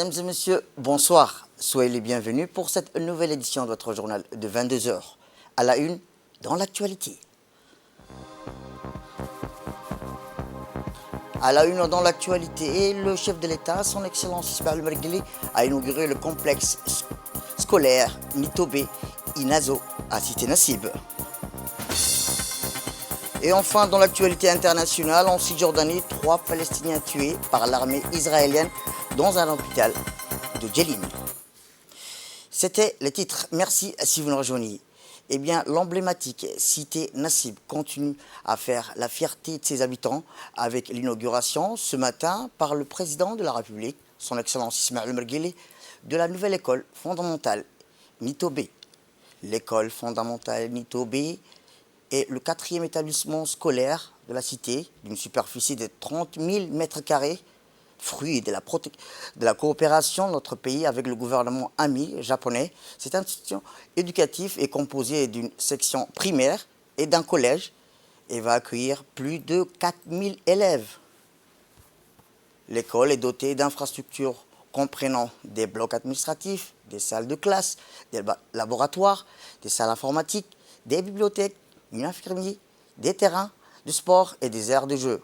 Mesdames et messieurs, bonsoir. Soyez les bienvenus pour cette nouvelle édition de votre journal de 22 heures. À la une, dans l'actualité. À la une, dans l'actualité, le chef de l'État, son Excellence Ismaël Mergueli, a inauguré le complexe scolaire Nitobé Inazo à Cité Nassib. Et enfin, dans l'actualité internationale, en Cisjordanie, 3 Palestiniens tués par l'armée israélienne dans un hôpital de Jenin. C'était les titres. Merci si vous nous rejoignez. Eh bien, l'emblématique cité Nassib continue à faire la fierté de ses habitants avec l'inauguration ce matin par le président de la République, son Excellence Ismaël Mergueli, de la nouvelle école fondamentale Nitobé. L'école fondamentale Nitobé est le 4e établissement scolaire de la cité, d'une superficie de 30 000 mètres carrés, fruit de la coopération de notre pays avec le gouvernement ami japonais. Cette institution éducative est composée d'une section primaire et d'un collège et va accueillir plus de 4 000 élèves. L'école est dotée d'infrastructures comprenant des blocs administratifs, des salles de classe, des laboratoires, des salles informatiques, des bibliothèques, une infirmerie, des terrains de sport et des aires de jeu.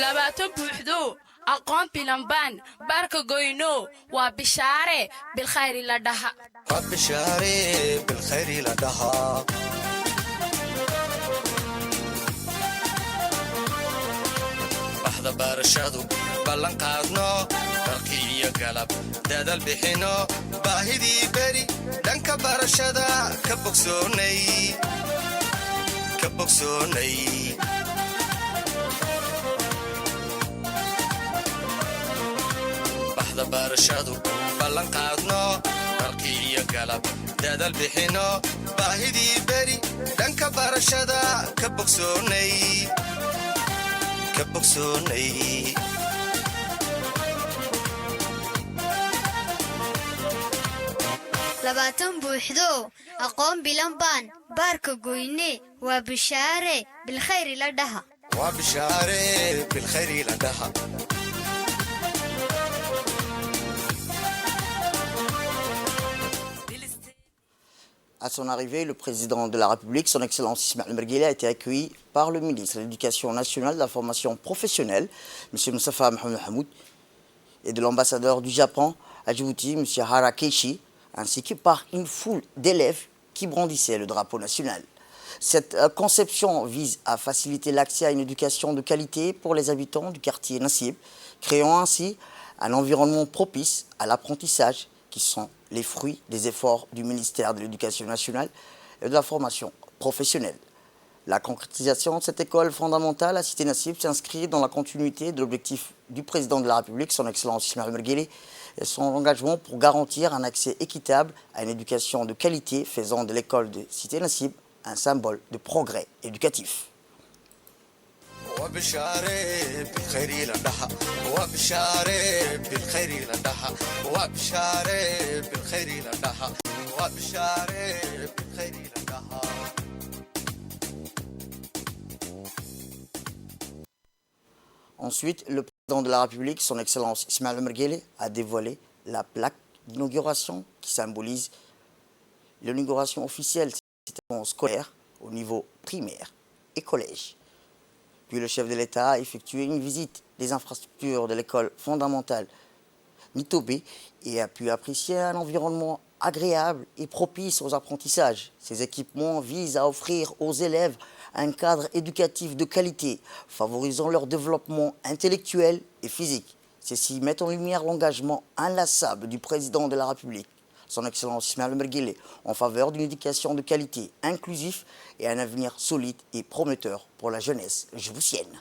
labaatan buuxdo aqoon bilanbaan baarka goyno waa bishaare bilkhayri la dhaha baxda barashadu ballan qaadno barkii iyo galab dadal bixino baahidii beri dhanka barashada ka bogsoonay baxda barashadu ballan qaadno barkii iyo galab dadal bixino baahidii beri dhanka barashada ka bogsoonay labaatan buuxdo aqoon bilan baan baarka goyne waa bishaare bilkhayri la dhaha À son arrivée, le président de la République, son Excellence Ismaël Mergueli, a été accueilli par le ministre de l'Éducation nationale, de la formation professionnelle, M. Moustapha Mohamed Hamoud, et de l'ambassadeur du Japon à Djibouti, M. Hara Keishi, ainsi que par une foule d'élèves qui brandissaient le drapeau national. Cette conception vise à faciliter l'accès à une éducation de qualité pour les habitants du quartier Nassib, créant ainsi un environnement propice à l'apprentissage qui sont les fruits des efforts du ministère de l'Éducation nationale et de la formation professionnelle. La concrétisation de cette école fondamentale à Cité Nassib s'inscrit dans la continuité de l'objectif du président de la République, son Excellence Ismaël Mergueli, et son engagement pour garantir un accès équitable à une éducation de qualité, faisant de l'école de Cité Nassib un symbole de progrès éducatif. Ensuite, le président de la République, son Excellence Ismaël Mergueli, a dévoilé la plaque d'inauguration qui symbolise l'inauguration officielle du système scolaire au niveau primaire et collège. Puis le chef de l'État a effectué une visite des infrastructures de l'école fondamentale Nitobé et a pu apprécier un environnement agréable et propice aux apprentissages. Ces équipements visent à offrir aux élèves un cadre éducatif de qualité, favorisant leur développement intellectuel et physique. Ceci met en lumière l'engagement inlassable du président de la République, son Excellence Ismaël Merguele, en faveur d'une éducation de qualité, inclusive et un avenir solide et prometteur pour la jeunesse djiboutienne.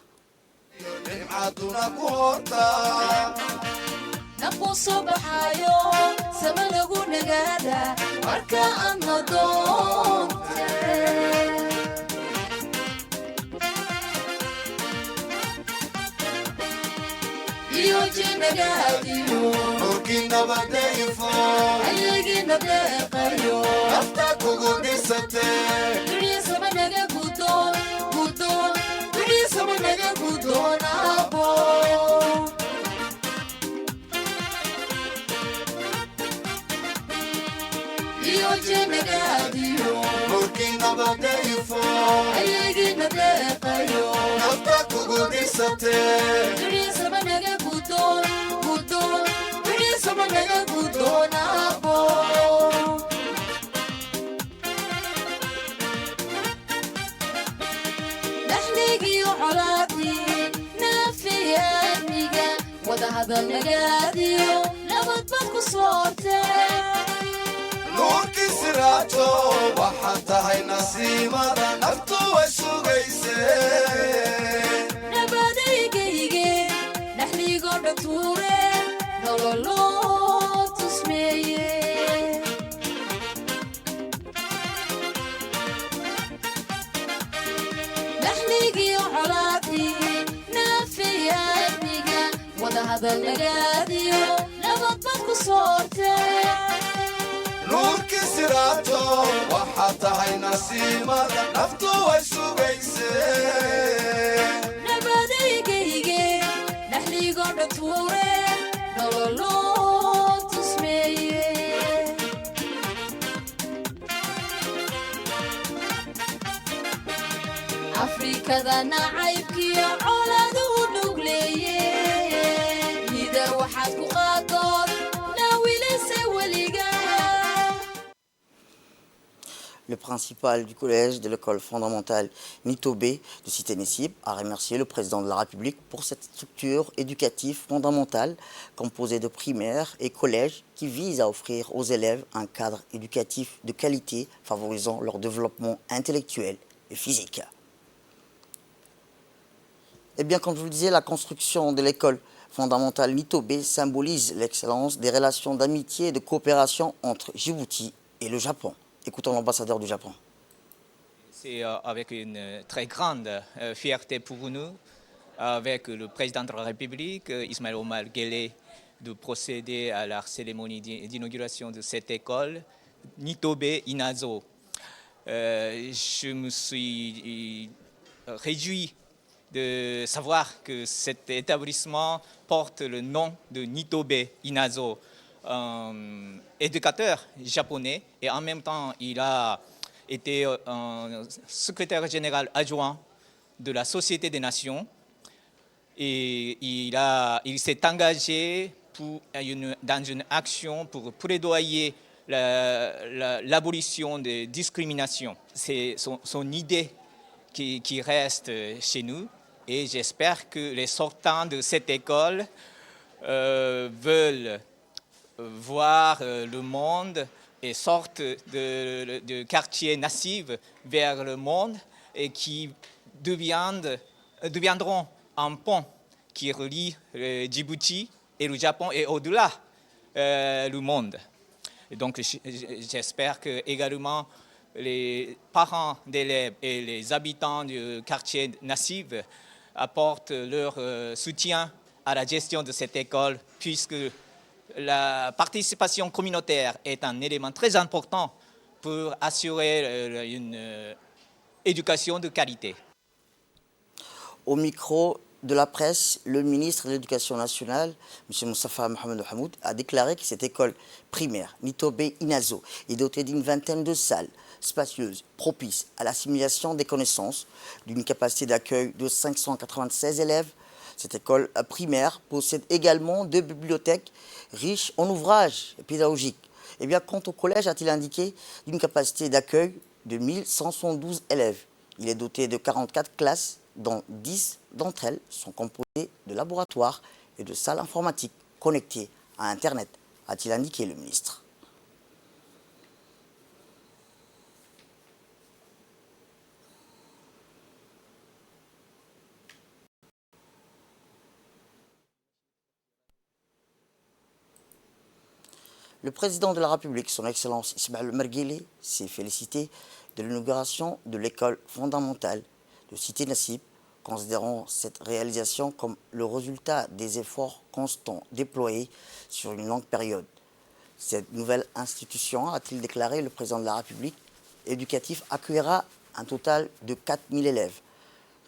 nuurkii siraajo waxaad tahay nasiimada naftu way sugayse nabadaygayge dhaxligoo dhatuure nololoo tusmeeye dhaxligii colaadii naafiyaadniga wadahadal nagaadiyo nabadbad ku soortee nuurkii siraajo waxaad tahay nasiimada naftu way sugayse nabadaygayge dhaxligoo dhatuure nololoo tusmeeye afrikada nacaybkiyo colaadu u dhugleeye nidar waxaad ku qaadood naawilase weliga. Le principal du collège de l'école fondamentale Nitobé de Cité-Nessib a remercié le président de la République pour cette structure éducative fondamentale composée de primaires et collèges qui vise à offrir aux élèves un cadre éducatif de qualité favorisant leur développement intellectuel et physique. Eh bien, comme je vous le disais, la construction de l'école fondamentale Nitobé symbolise l'excellence des relations d'amitié et de coopération entre Djibouti et le Japon. Écoutons l'ambassadeur du Japon. C'est avec une très grande fierté pour nous, avec le président de la République, Ismaël Omar Guelleh, de procéder à la cérémonie d'inauguration de cette école, Nitobé Inazo. Je me suis réjoui de savoir que cet établissement porte le nom de Nitobé Inazo, éducateur japonais, et en même temps il a été secrétaire général adjoint de la Société des Nations, et il s'est engagé dans une action pour plaidoyer l'abolition des discriminations. C'est son idée qui reste chez nous, et j'espère que les sortants de cette école veulent voir le monde et sortent de quartiers nassifs vers le monde, et qui deviendront un pont qui relie Djibouti et le Japon et au-delà le monde. Et donc j'espère que également les parents d'élèves et les habitants du quartier nassif apportent leur soutien à la gestion de cette école, puisque la participation communautaire est un élément très important pour assurer une éducation de qualité. Au micro de la presse, le ministre de l'Éducation nationale, M. Moustapha Mohamed Hamoud, a déclaré que cette école primaire, Nitobé Inazo, est dotée d'une vingtaine de salles spacieuses, propices à l'assimilation des connaissances, d'une capacité d'accueil de 596 élèves. Cette école primaire possède également 2 bibliothèques riches en ouvrages pédagogiques. Et bien, quant au collège, a-t-il indiqué, d'une capacité d'accueil de 1172 élèves. Il est doté de 44 classes, dont 10 d'entre elles sont composées de laboratoires et de salles informatiques connectées à Internet, a-t-il indiqué le ministre. Le président de la République, son Excellence Ismaël Merguele, s'est félicité de l'inauguration de l'école fondamentale de Cité Nassib, considérant cette réalisation comme le résultat des efforts constants déployés sur une longue période. Cette nouvelle institution, a-t-il déclaré le président de la République, éducatif accueillera un total de 4000 élèves,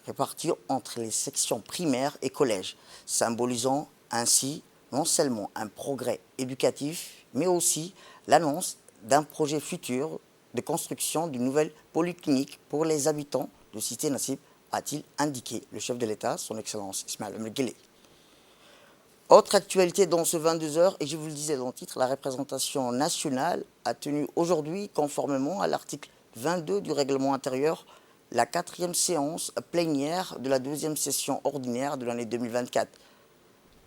répartis entre les sections primaires et collèges, symbolisant ainsi non seulement un progrès éducatif, mais aussi l'annonce d'un projet futur de construction d'une nouvelle polyclinique pour les habitants de Cité Nassib, a-t-il indiqué le chef de l'État, son Excellence Ismaël Merguele. Autre actualité dans ce 22h, et je vous le disais dans le titre, la représentation nationale a tenu aujourd'hui, conformément à l'article 22 du règlement intérieur, la 4e séance plénière de la 2e session ordinaire de l'année 2024.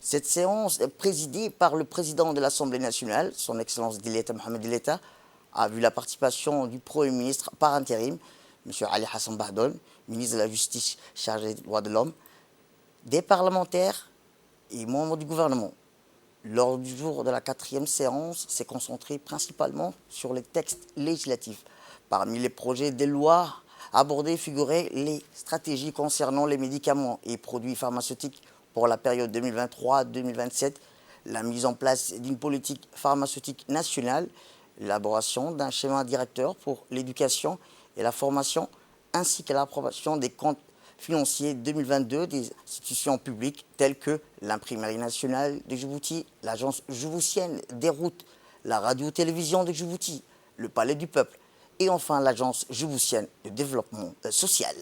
Cette séance, présidée par le président de l'Assemblée nationale, son Excellence Dileta Mohamed Dileta, a vu la participation du Premier ministre par intérim, M. Ali Hassan Bahdon, ministre de la Justice chargé des droits de l'homme, des parlementaires et membres du gouvernement. Lors du jour de la 4e séance, s'est concentré principalement sur les textes législatifs. Parmi les projets de loi abordés figuraient les stratégies concernant les médicaments et produits pharmaceutiques pour la période 2023-2027, la mise en place d'une politique pharmaceutique nationale, l'élaboration d'un schéma directeur pour l'éducation et la formation, ainsi que l'approbation des comptes financiers 2022 des institutions publiques telles que l'Imprimerie nationale de Djibouti, l'Agence djiboutienne des routes, la radio-télévision de Djibouti, le Palais du Peuple et enfin l'Agence djiboutienne de développement social.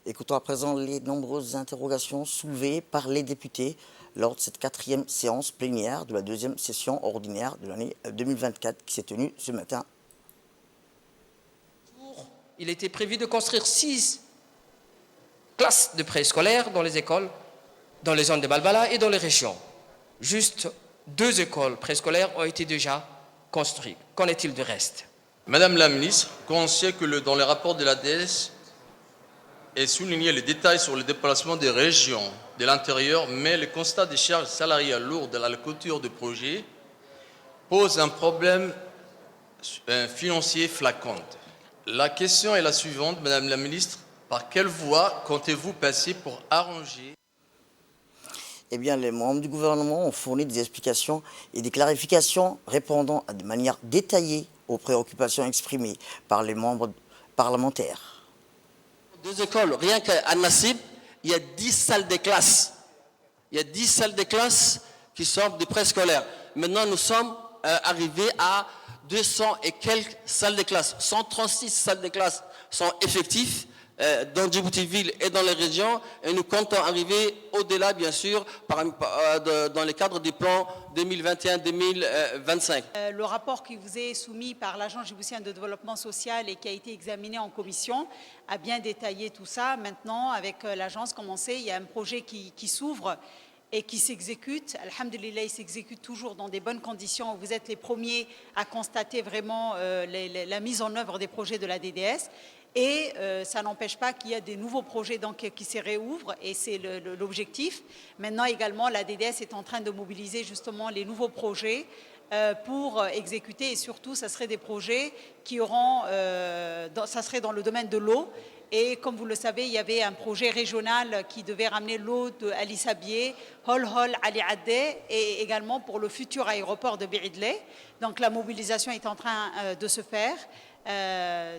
Écoutons à présent les nombreuses interrogations soulevées par les députés lors de cette 4e séance plénière de la 2e session ordinaire de l'année 2024 qui s'est tenue ce matin. Il était prévu de construire 6 classes de préscolaires dans les écoles, dans les zones de Balbala et dans les régions. Juste 2 écoles préscolaires ont été déjà construites. Qu'en est-il du reste? Madame la ministre, on sait que dans les rapports de l'ADS est souligné les détails sur le déplacement des régions de l'intérieur, mais le constat des charges salariales lourdes à la clôture du projet pose un problème financier flagrant. La question est la suivante, Madame la ministre, par quelle voie comptez-vous passer pour arranger? Eh bien, les membres du gouvernement ont fourni des explications et des clarifications répondant de manière détaillée aux préoccupations exprimées par les membres parlementaires. 2 écoles, rien qu'à Nassib, il y a 10 salles de classe. Il y a 10 salles de classe qui sont des préscolaires. Maintenant, nous sommes arrivés à 200 et quelques salles de classe. 136 salles de classe sont effectives dans Djibouti-Ville et dans les régions, et nous comptons arriver au-delà, bien sûr, dans le cadre du plan 2021-2025. Le rapport qui vous est soumis par l'Agence djiboutienne de développement social et qui a été examiné en commission a bien détaillé tout ça. Maintenant, avec l'agence, comme on sait, il y a un projet qui s'ouvre et qui s'exécute. Alhamdulillah, il s'exécute toujours dans des bonnes conditions. Vous êtes les premiers à constater vraiment la mise en œuvre des projets de la DDS. Et ça n'empêche pas qu'il y a des nouveaux projets qui se réouvrent, et c'est l'objectif. Maintenant également, la DDS est en train de mobiliser justement les nouveaux projets pour exécuter, et surtout, ça serait des projets qui auront, ça serait dans le domaine de l'eau. Et comme vous le savez, il y avait un projet régional qui devait ramener l'eau de Ali Sabié, Hol Ali Adé, et également pour le futur aéroport de Biridle. Donc la mobilisation est en train de se faire.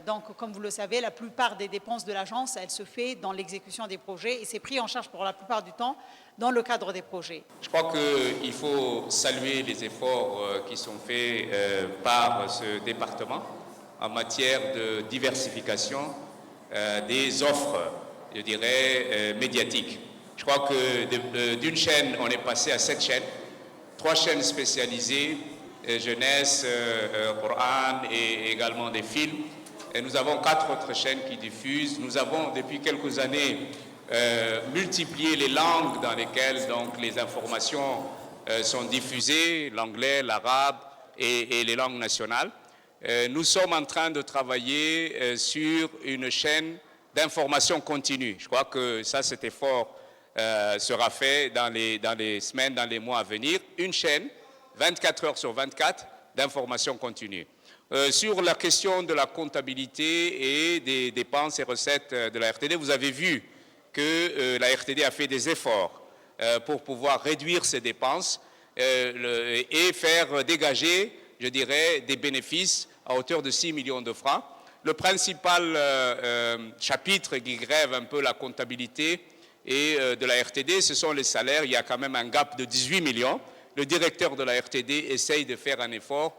Donc, comme vous le savez, la plupart des dépenses de l'agence, elle se fait dans l'exécution des projets, et c'est pris en charge pour la plupart du temps dans le cadre des projets. Je crois qu'il faut saluer les efforts qui sont faits par ce département en matière de diversification des offres, je dirais, médiatiques. Je crois que d'une chaîne, on est passé à 7 chaînes, 3 chaînes spécialisées, jeunesse, Coran et également des films. Et nous avons 4 autres chaînes qui diffusent. Nous avons depuis quelques années multiplié les langues dans lesquelles donc, les informations sont diffusées, l'anglais, l'arabe et les langues nationales. Nous sommes en train de travailler sur une chaîne d'information continue. Je crois que ça, cet effort sera fait dans les semaines, dans les mois à venir. Une chaîne 24 heures sur 24 d'information continue. Sur la question de la comptabilité et des dépenses et recettes de la RTD, vous avez vu que la RTD a fait des efforts pour pouvoir réduire ses dépenses et faire dégager, je dirais, des bénéfices à hauteur de 6 millions de francs. Le principal chapitre qui grève un peu la comptabilité et de la RTD, ce sont les salaires. Il y a quand même un gap de 18 millions. Le directeur de la RTD essaye de faire un effort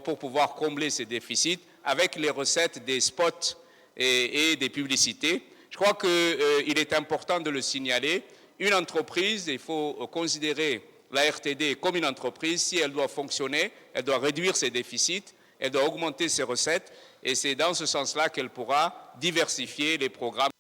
pour pouvoir combler ces déficits avec les recettes des spots et des publicités. Je crois qu'il est important de le signaler. Une entreprise, il faut considérer la RTD comme une entreprise. Si elle doit fonctionner, elle doit réduire ses déficits, elle doit augmenter ses recettes, et c'est dans ce sens-là qu'elle pourra diversifier les programmes.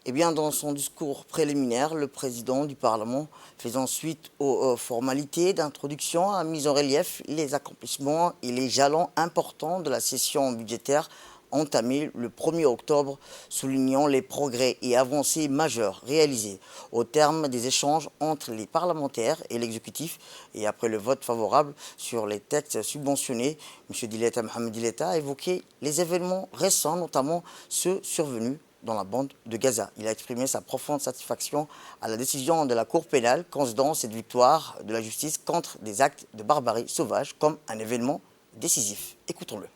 Eh bien, dans son discours préliminaire, le président du Parlement faisant suite aux formalités d'introduction a mis en relief les accomplissements et les jalons importants de la session budgétaire entamée le 1er octobre, soulignant les progrès et avancées majeures réalisés au terme des échanges entre les parlementaires et l'exécutif. Et après le vote favorable sur les textes subventionnés, M. Dileta Mohamed Dileta a évoqué les événements récents, notamment ceux survenus dans la bande de Gaza. Il a exprimé sa profonde satisfaction à la décision de la Cour pénale, considérant cette victoire de la justice contre des actes de barbarie sauvage comme un événement décisif. Écoutons-le.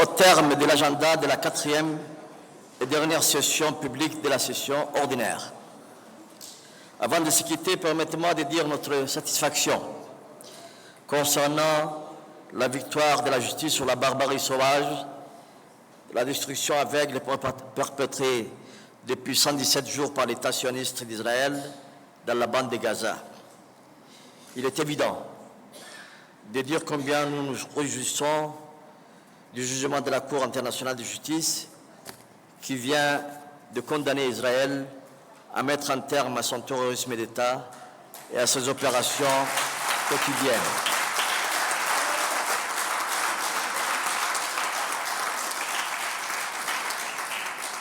Au terme de l'agenda de la 4e et dernière session publique de la session ordinaire. Avant de se quitter, permettez-moi de dire notre satisfaction concernant la victoire de la justice sur la barbarie sauvage, la destruction aveugle perpétrée depuis 117 jours par l'État sioniste d'Israël dans la bande de Gaza. Il est évident de dire combien nous nous réjouissons du jugement de la Cour internationale de justice qui vient de condamner Israël à mettre un terme à son terrorisme d'État et à ses opérations quotidiennes.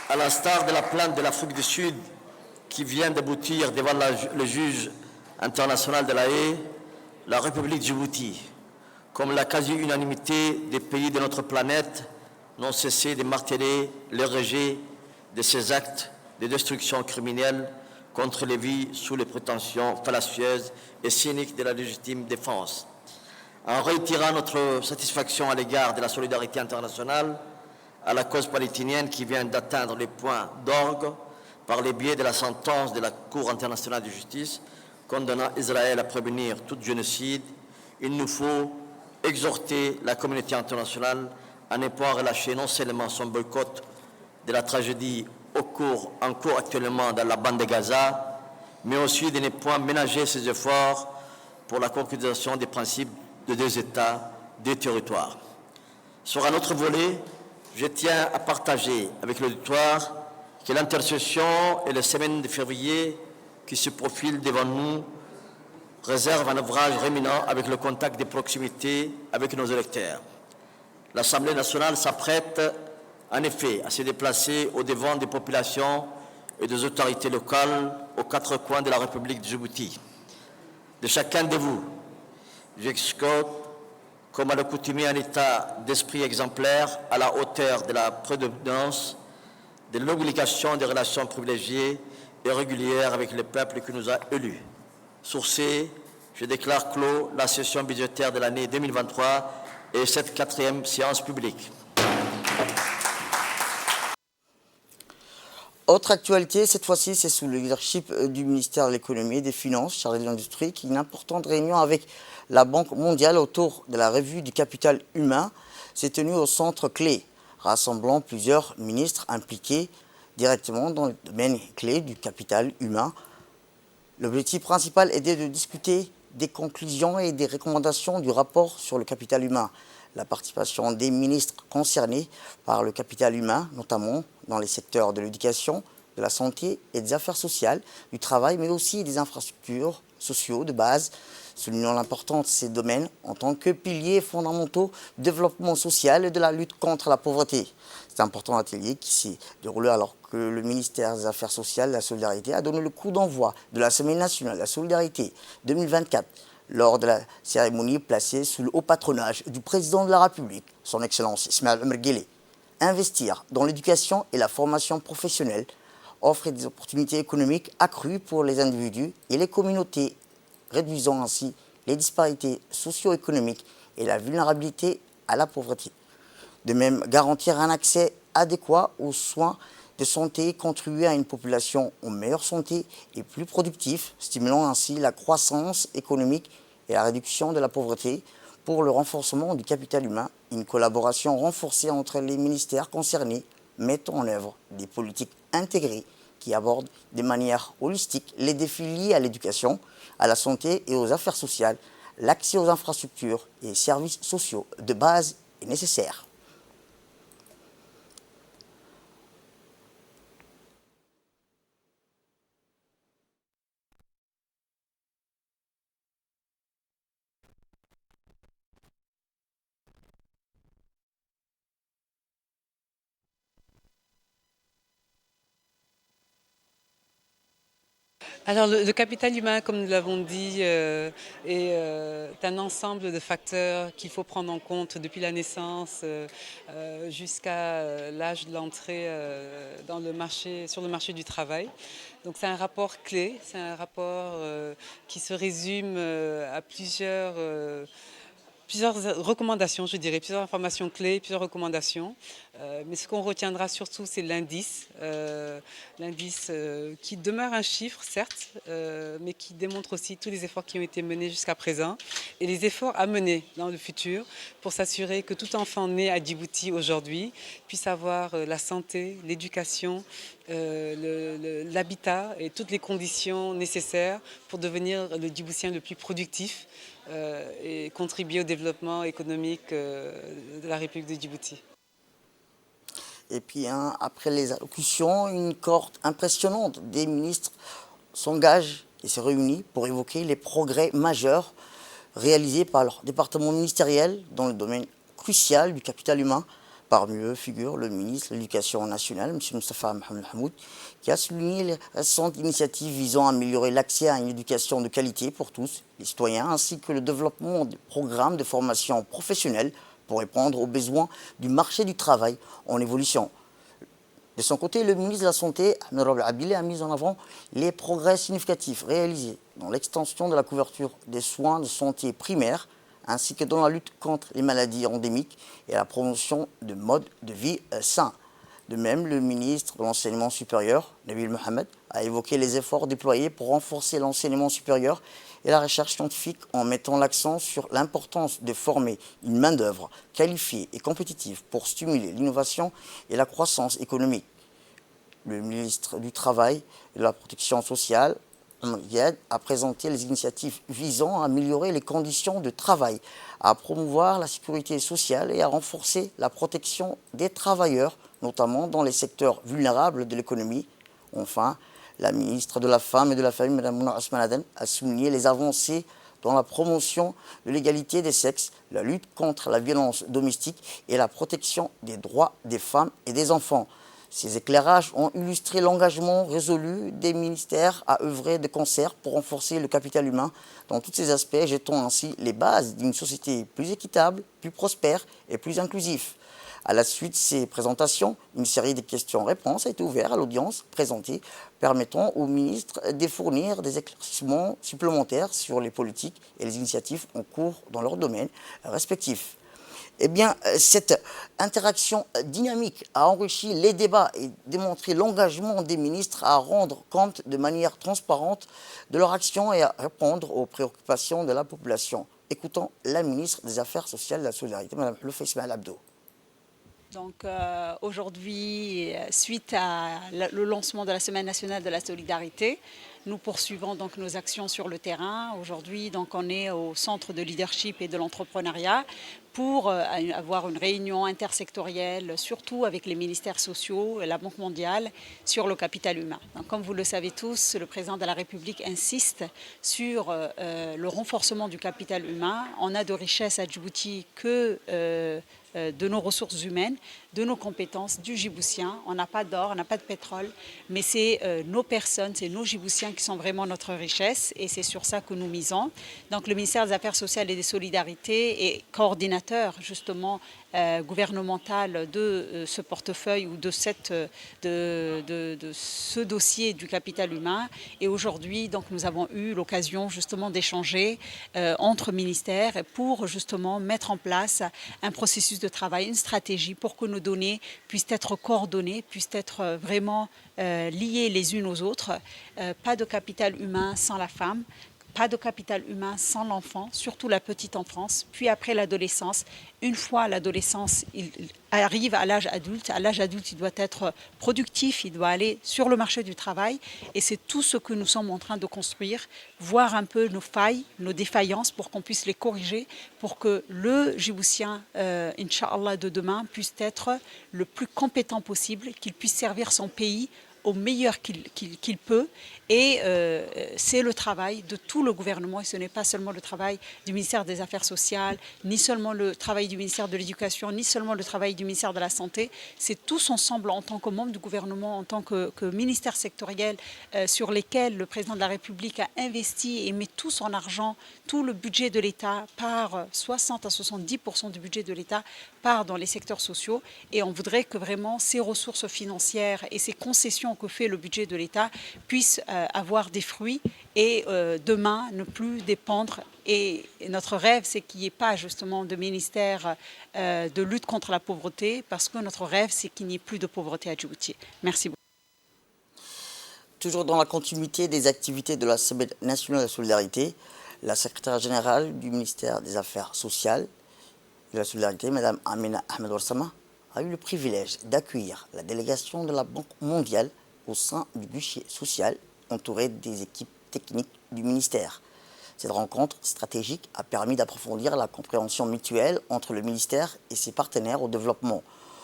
À l'instar de la plainte de l'Afrique du Sud qui vient d'aboutir devant le juge international de la Haye, la République Djibouti, comme la quasi-unanimité des pays de notre planète, n'ont cessé de marteler le rejet de ces actes de destruction criminelle contre les vies sous les prétentions fallacieuses et cyniques de la légitime défense. En réitérant notre satisfaction à l'égard de la solidarité internationale à la cause palestinienne qui vient d'atteindre les points d'orgue par le biais de la sentence de la Cour internationale de justice condamnant Israël à prévenir tout génocide, il nous faut exhorter la communauté internationale à ne pas relâcher non seulement son boycott de la tragédie en cours actuellement dans la bande de Gaza, mais aussi de ne point ménager ses efforts pour la concrétisation des principes de 2 États, 2 territoires. Sur un autre volet, je tiens à partager avec l'auditoire que l'intercession et la semaine de février qui se profile devant nous réserve un ouvrage réminent avec le contact de proximité avec nos électeurs. L'Assemblée nationale s'apprête en effet à se déplacer au-devant des populations et des autorités locales aux 4 coins de la République de Djibouti. De chacun de vous, j'excorde, comme à l'accoutumée, un état d'esprit exemplaire à la hauteur de la prédominance, de l'obligation des relations privilégiées et régulières avec le peuple qui nous a élus. Sur ce, je déclare clos la session budgétaire de l'année 2023 et cette 4e séance publique. Autre actualité, cette fois-ci, c'est sous le leadership du ministère de l'économie et des finances, chargé de l'industrie, qui a une importante réunion avec la Banque mondiale autour de la revue du capital humain s'est tenue au centre clé, rassemblant plusieurs ministres impliqués directement dans le domaine clé du capital humain. L'objectif principal était de discuter des conclusions et des recommandations du rapport sur le capital humain. La participation des ministres concernés par le capital humain, notamment dans les secteurs de l'éducation, de la santé et des affaires sociales, du travail, mais aussi des infrastructures sociaux de base, soulignant l'importance de ces domaines en tant que piliers fondamentaux du développement social et de la lutte contre la pauvreté. C'est un important atelier qui s'est déroulé alors que le ministère des Affaires sociales et de la Solidarité a donné le coup d'envoi de la Semaine nationale de la Solidarité 2024 lors de la cérémonie placée sous le haut patronage du président de la République, son Excellence Ismaël Omar Guelleh. Investir dans l'éducation et la formation professionnelle offre des opportunités économiques accrues pour les individus et les communautés, réduisant ainsi les disparités socio-économiques et la vulnérabilité à la pauvreté. De même, garantir un accès adéquat aux soins de santé, contribuer à une population en meilleure santé et plus productive, stimulant ainsi la croissance économique et la réduction de la pauvreté. Pour le renforcement du capital humain, une collaboration renforcée entre les ministères concernés met en œuvre des politiques intégrées qui abordent de manière holistique les défis liés à l'éducation, à la santé et aux affaires sociales. L'accès aux infrastructures et services sociaux de base est nécessaire. Alors le capital humain, comme nous l'avons dit, est un ensemble de facteurs qu'il faut prendre en compte depuis la naissance jusqu'à l'âge de l'entrée sur le marché du travail. Donc c'est un rapport clé, c'est un rapport qui se résume à plusieurs recommandations, je dirais, plusieurs informations clés, plusieurs recommandations. Mais ce qu'on retiendra surtout, c'est l'indice. L'indice qui demeure un chiffre, certes, mais qui démontre aussi tous les efforts qui ont été menés jusqu'à présent et les efforts à mener dans le futur pour s'assurer que tout enfant né à Djibouti aujourd'hui puisse avoir la santé, l'éducation, l'habitat et toutes les conditions nécessaires pour devenir le Djiboutien le plus productif et contribuer au développement économique de la République de Djibouti. Et puis, après les allocutions, une cohorte impressionnante des ministres s'engage et se réunit pour évoquer les progrès majeurs réalisés par leur département ministériel dans le domaine crucial du capital humain. Parmi eux figure le ministre de l'Éducation nationale, M. Moustapha Mohamed Hamoud, qui a souligné les récentes initiatives visant à améliorer l'accès à une éducation de qualité pour tous les citoyens, ainsi que le développement de programmes de formation professionnelle pour répondre aux besoins du marché du travail en évolution. De son côté, le ministre de la Santé, Ahmed Raoul Abdillah, a mis en avant les progrès significatifs réalisés dans l'extension de la couverture des soins de santé primaires, ainsi que dans la lutte contre les maladies endémiques et la promotion de modes de vie sains. De même, le ministre de l'Enseignement supérieur, Nabil Mohamed, a évoqué les efforts déployés pour renforcer l'enseignement supérieur et la recherche scientifique en mettant l'accent sur l'importance de former une main-d'œuvre qualifiée et compétitive pour stimuler l'innovation et la croissance économique. Le ministre du Travail et de la Protection sociale, Yad, a présenté les initiatives visant à améliorer les conditions de travail, à promouvoir la sécurité sociale et à renforcer la protection des travailleurs, notamment dans les secteurs vulnérables de l'économie. Enfin, la ministre de la Femme et de la Famille, Mme Mouna Ousmane Aden, a souligné les avancées dans la promotion de l'égalité des sexes, la lutte contre la violence domestique et la protection des droits des femmes et des enfants. Ces éclairages ont illustré l'engagement résolu des ministères à œuvrer de concert pour renforcer le capital humain dans tous ses aspects, jetant ainsi les bases d'une société plus équitable, plus prospère et plus inclusive. À la suite de ces présentations, une série de questions-réponses a été ouverte à l'audience présentée, permettant aux ministres de fournir des éclaircissements supplémentaires sur les politiques et les initiatives en cours dans leurs domaines respectifs. Eh bien, cette interaction dynamique a enrichi les débats et démontré l'engagement des ministres à rendre compte de manière transparente de leur action et à répondre aux préoccupations de la population. Écoutons la ministre des Affaires sociales et de la Solidarité, Mme Hloufa Ismaël Abdo. Donc aujourd'hui, suite au lancement de la Semaine nationale de la solidarité, nous poursuivons donc nos actions sur le terrain. Aujourd'hui, donc, on est au centre de leadership et de l'entrepreneuriat pour avoir une réunion intersectorielle, surtout avec les ministères sociaux et la Banque mondiale, sur le capital humain. Donc, comme vous le savez tous, le président de la République insiste sur le renforcement du capital humain. On a de richesses à Djibouti que de nos ressources humaines, de nos compétences, du Djiboutien. On n'a pas d'or, on n'a pas de pétrole, mais c'est nos personnes, c'est nos Djiboutiens qui sont vraiment notre richesse et c'est sur ça que nous misons. Donc le ministère des Affaires sociales et des Solidarités est coordinateur justement gouvernemental de ce portefeuille ou de ce dossier du capital humain. Et aujourd'hui, donc, nous avons eu l'occasion justement d'échanger entre ministères pour justement mettre en place un processus de travail, une stratégie pour que nos données puissent être coordonnées, puissent être vraiment liées les unes aux autres. Pas de capital humain sans la femme. Pas de capital humain sans l'enfant, surtout la petite enfance, puis après l'adolescence. Une fois l'adolescence, il arrive à l'âge adulte. À l'âge adulte, il doit être productif, il doit aller sur le marché du travail. Et c'est tout ce que nous sommes en train de construire, voir un peu nos failles, nos défaillances pour qu'on puisse les corriger, pour que le Djiboutien, Inch'Allah, de demain puisse être le plus compétent possible, qu'il puisse servir son pays au meilleur qu'il peut. Et c'est le travail de tout le gouvernement et ce n'est pas seulement le travail du ministère des Affaires sociales, ni seulement le travail du ministère de l'Éducation, ni seulement le travail du ministère de la Santé. C'est tous ensemble en tant que membre du gouvernement, en tant que ministère sectoriel sur lesquels le président de la République a investi et met tout son argent, tout le budget de l'État part, 60 à 70% du budget de l'État part dans les secteurs sociaux et on voudrait que vraiment ces ressources financières et ces concessions que fait le budget de l'État puissent avoir des fruits et demain ne plus dépendre. Et notre rêve, c'est qu'il n'y ait pas justement de ministère de lutte contre la pauvreté parce que notre rêve, c'est qu'il n'y ait plus de pauvreté à Djibouti. Merci beaucoup. Toujours dans la continuité des activités de la Semaine nationale de la solidarité, la secrétaire générale du ministère des Affaires sociales et de la solidarité, Mme Amina Ahmed Ouassama, a eu le privilège d'accueillir la délégation de la Banque mondiale au sein du guichet social, entouré des équipes techniques du ministère. Cette rencontre stratégique a permis d'approfondir la compréhension mutuelle entre le ministère et ses partenaires au développement.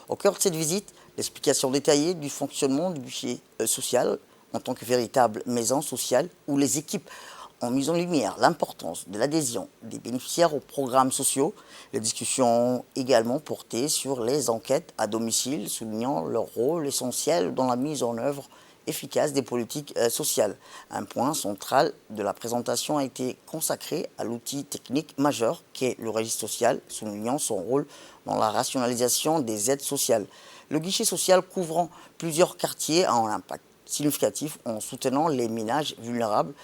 Au cœur de cette visite, l'explication détaillée du fonctionnement du guichet social en tant que véritable maison sociale où les équipes ont mis en lumière l'importance de l'adhésion des bénéficiaires aux programmes sociaux. Les discussions ont également porté sur les enquêtes à domicile, soulignant leur rôle essentiel dans la mise en œuvre efficace des politiques sociales. Un point central de la présentation a été consacré à l'outil technique majeur qu'est le registre social, soulignant son rôle dans la rationalisation des aides sociales. Le guichet social couvrant plusieurs quartiers a un impact significatif en soutenant les ménages vulnérables.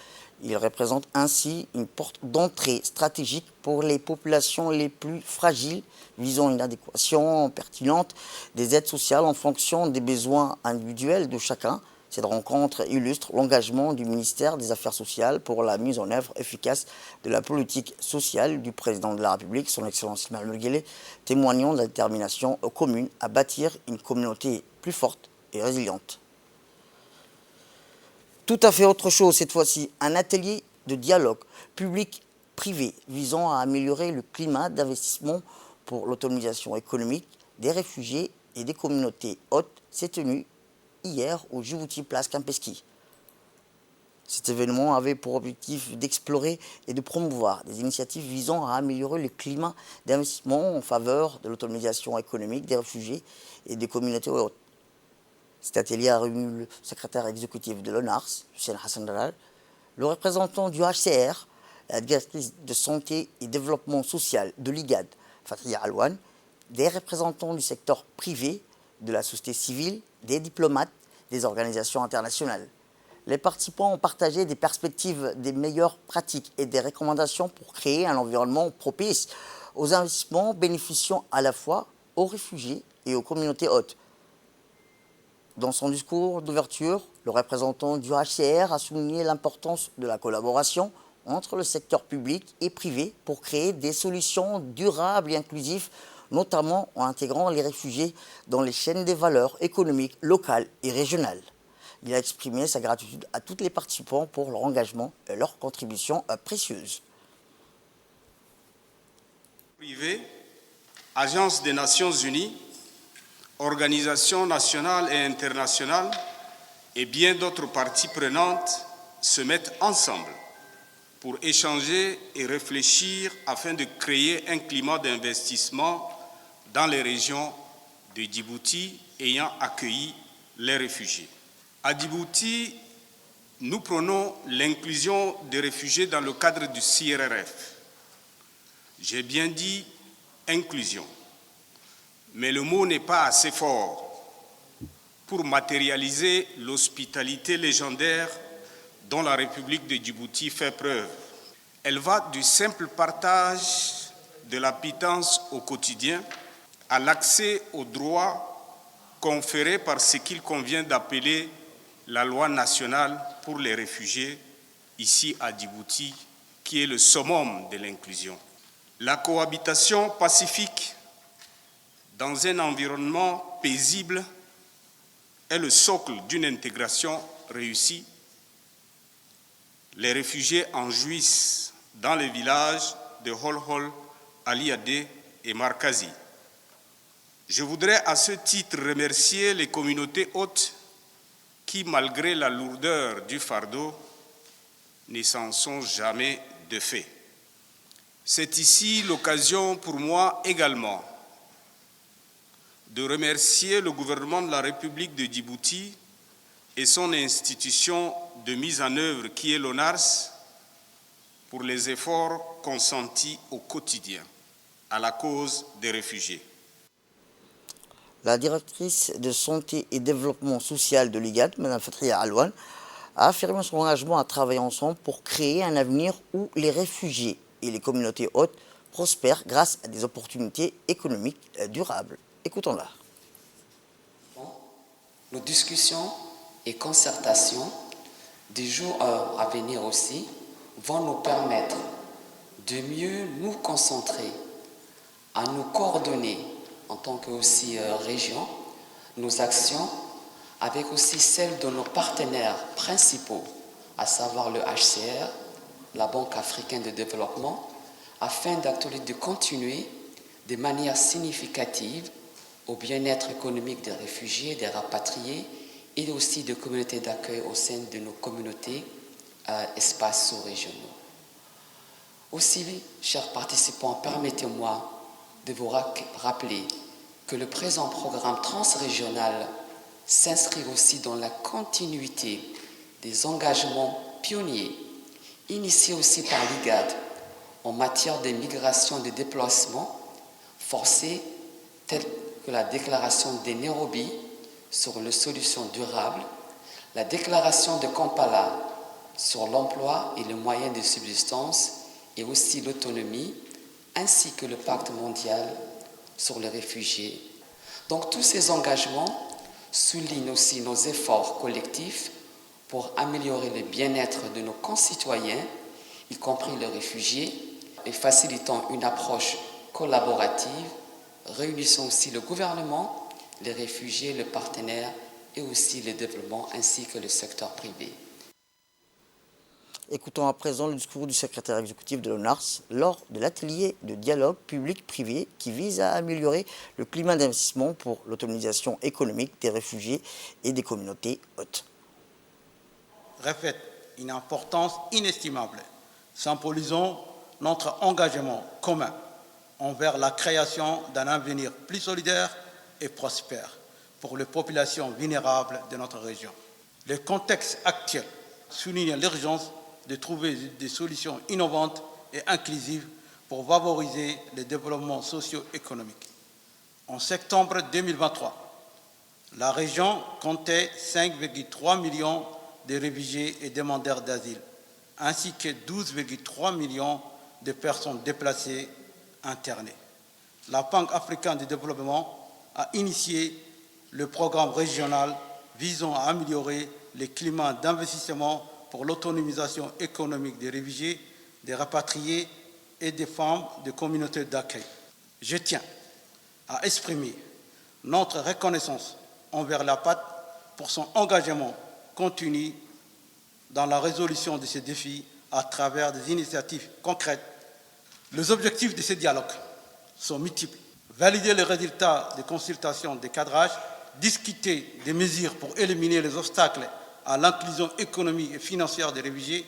Il représente ainsi une porte d'entrée stratégique pour les populations les plus fragiles, visant une adéquation pertinente des aides sociales en fonction des besoins individuels de chacun. Cette rencontre illustre l'engagement du ministère des Affaires sociales pour la mise en œuvre efficace de la politique sociale du président de la République, son Excellence Ismaël Merguele, témoignant de la détermination commune à bâtir une communauté plus forte et résiliente. Tout à fait autre chose cette fois-ci, un atelier de dialogue public-privé visant à améliorer le climat d'investissement pour l'autonomisation économique des réfugiés et des communautés hôtes s'est tenu hier au Djibouti Place Kempinski. Cet événement avait pour objectif d'explorer et de promouvoir des initiatives visant à améliorer le climat d'investissement en faveur de l'autonomisation économique des réfugiés et des communautés hôtes. Cet atelier a réuni le secrétaire exécutif de l'ONARS, Hussein Hassan Dalal, le représentant du HCR, la directrice de santé et développement social de l'IGAD, Fathia Alouane, des représentants du secteur privé, de la société civile, des diplomates, des organisations internationales. Les participants ont partagé des perspectives, des meilleures pratiques et des recommandations pour créer un environnement propice aux investissements bénéficiant à la fois aux réfugiés et aux communautés hôtes. Dans son discours d'ouverture, le représentant du HCR a souligné l'importance de la collaboration entre le secteur public et privé pour créer des solutions durables et inclusives, notamment en intégrant les réfugiés dans les chaînes des valeurs économiques locales et régionales. Il a exprimé sa gratitude à tous les participants pour leur engagement et leur contribution précieuse. Privé, Agence des Nations Unies, organisations nationales et internationales et bien d'autres parties prenantes se mettent ensemble pour échanger et réfléchir afin de créer un climat d'investissement dans les régions de Djibouti ayant accueilli les réfugiés. À Djibouti, nous prenons l'inclusion des réfugiés dans le cadre du CRRF. J'ai bien dit inclusion, mais le mot n'est pas assez fort pour matérialiser l'hospitalité légendaire dont la République de Djibouti fait preuve. Elle va du simple partage de la pitance au quotidien à l'accès aux droits conférés par ce qu'il convient d'appeler la loi nationale pour les réfugiés ici à Djibouti, qui est le summum de l'inclusion. La cohabitation pacifique dans un environnement paisible est le socle d'une intégration réussie. Les réfugiés en jouissent dans les villages de Holhol, Aliadé et Markazi. Je voudrais à ce titre remercier les communautés hôtes qui, malgré la lourdeur du fardeau, ne s'en sont jamais défaits. C'est ici l'occasion pour moi également de remercier le gouvernement de la République de Djibouti et son institution de mise en œuvre qui est l'ONARS pour les efforts consentis au quotidien à la cause des réfugiés. La directrice de santé et développement social de l'IGAD, Mme Fathia Alouane, a affirmé son engagement à travailler ensemble pour créer un avenir où les réfugiés et les communautés hôtes prospèrent grâce à des opportunités économiques durables. Écoutons-la. Nos discussions et concertations des jours à venir aussi vont nous permettre de mieux nous concentrer, à nous coordonner en tant que aussi région, nos actions avec aussi celles de nos partenaires principaux, à savoir le HCR, la Banque africaine de développement, afin de continuer de manière significative au bien-être économique des réfugiés, des rapatriés et aussi des communautés d'accueil au sein de nos communautés espaces sous-régionaux. Aussi, chers participants, permettez-moi de vous rappeler que le présent programme transrégional s'inscrire aussi dans la continuité des engagements pionniers initiés aussi par l'IGAD en matière de migration et de déplacement forcés tels que la déclaration de Nairobi sur les solutions durables, la déclaration de Kampala sur l'emploi et les moyens de subsistance et aussi l'autonomie, ainsi que le pacte mondial sur les réfugiés. Donc tous ces engagements soulignent aussi nos efforts collectifs pour améliorer le bien-être de nos concitoyens, y compris les réfugiés, et facilitant une approche collaborative, réunissant aussi le gouvernement, les réfugiés, les partenaires et aussi le développement ainsi que le secteur privé. Écoutons à présent le discours du secrétaire exécutif de l'ONARS lors de l'atelier de dialogue public-privé qui vise à améliorer le climat d'investissement pour l'autonomisation économique des réfugiés et des communautés hôtes. Revêt une importance inestimable, symbolisant notre engagement commun envers la création d'un avenir plus solidaire et prospère pour les populations vulnérables de notre région. Le contexte actuel souligne l'urgence de trouver des solutions innovantes et inclusives pour favoriser le développement socio-économique. En septembre 2023, la région comptait 5,3 millions de réfugiés et demandeurs d'asile, ainsi que 12,3 millions de personnes déplacées internées. La Banque africaine de développement a initié le programme régional visant à améliorer le climat d'investissement pour l'autonomisation économique des réfugiés, des rapatriés et des femmes de communautés d'accueil. Je tiens à exprimer notre reconnaissance envers la PAD pour son engagement continu dans la résolution de ces défis à travers des initiatives concrètes. Les objectifs de ces dialogues sont multiples. Valider les résultats des consultations de cadrage, discuter des mesures pour éliminer les obstacles à l'inclusion économique et financière des réfugiés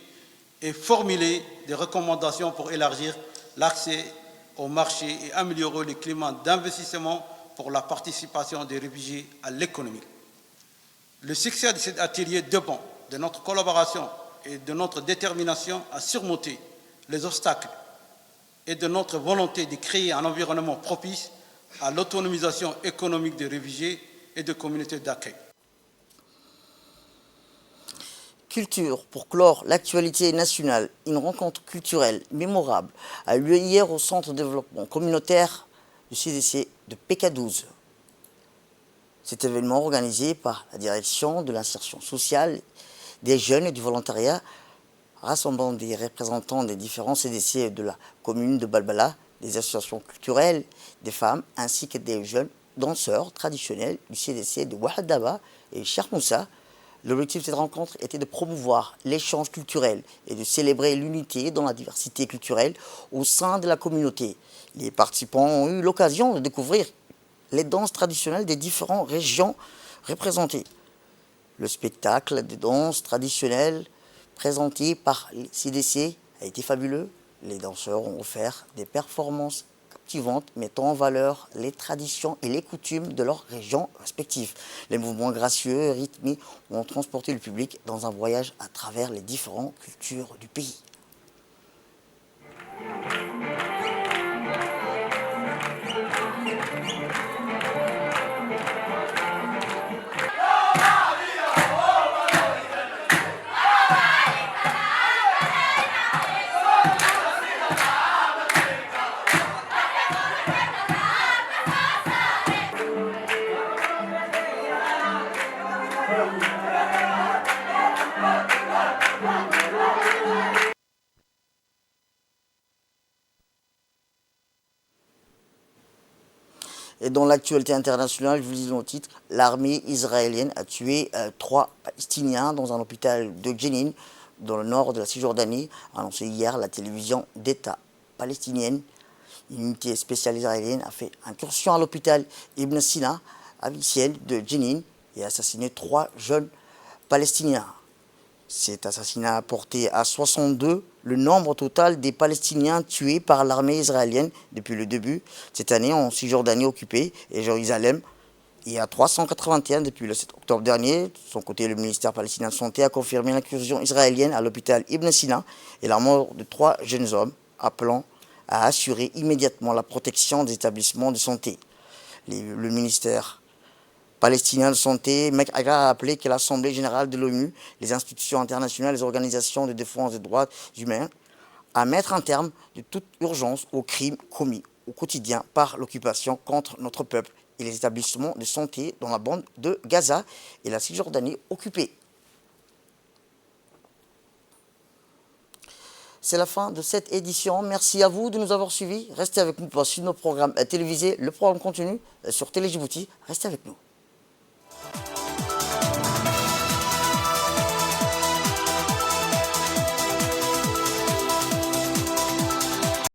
et formuler des recommandations pour élargir l'accès au marché et améliorer le climat d'investissement pour la participation des réfugiés à l'économie. Le succès de cet atelier dépend de notre collaboration et de notre détermination à surmonter les obstacles et de notre volonté de créer un environnement propice à l'autonomisation économique des réfugiés et des communautés d'accueil. Culture, pour clore l'actualité nationale, une rencontre culturelle mémorable a eu lieu hier au Centre de développement communautaire du CDC de PK12. Cet événement organisé par la direction de l'insertion sociale des jeunes et du volontariat, rassemblant des représentants des différents CDC de la commune de Balbala, des associations culturelles, des femmes, ainsi que des jeunes danseurs traditionnels du CDC de Ouahadaba et Cheikh Moussa. L'objectif de cette rencontre était de promouvoir l'échange culturel et de célébrer l'unité dans la diversité culturelle au sein de la communauté. Les participants ont eu l'occasion de découvrir les danses traditionnelles des différentes régions représentées. Le spectacle des danses traditionnelles présenté par les CDC a été fabuleux. Les danseurs ont offert des performances captivantes mettant en valeur les traditions et les coutumes de leurs régions respectives. Les mouvements gracieux et rythmés ont transporté le public dans un voyage à travers les différentes cultures du pays. Et dans l'actualité internationale, je vous dis le titre, l'armée israélienne a tué 3 Palestiniens dans un hôpital de Jenin, dans le nord de la Cisjordanie, a annoncé hier la télévision d'État palestinienne. Une unité spéciale israélienne a fait incursion à l'hôpital Ibn Sina, à Viciel de Jenin, et a assassiné 3 jeunes Palestiniens. Cet assassinat a porté à 62 le nombre total des Palestiniens tués par l'armée israélienne depuis le début cette année en Cisjordanie occupée et Jérusalem et à 381 depuis le 7 octobre dernier. De son côté, le ministère palestinien de Santé a confirmé l'incursion israélienne à l'hôpital Ibn Sina et la mort de 3 jeunes hommes, appelant à assurer immédiatement la protection des établissements de santé. Le ministère palestinien de santé, Mec Agra, a appelé que l'Assemblée générale de l'ONU, les institutions internationales, les organisations de défense des droits humains, à mettre un terme de toute urgence aux crimes commis au quotidien par l'occupation contre notre peuple et les établissements de santé dans la bande de Gaza et la Cisjordanie occupée. C'est la fin de cette édition. Merci à vous de nous avoir suivis. Restez avec nous pour suivre nos programmes télévisés. Le programme continue sur Télé Djibouti. Restez avec nous.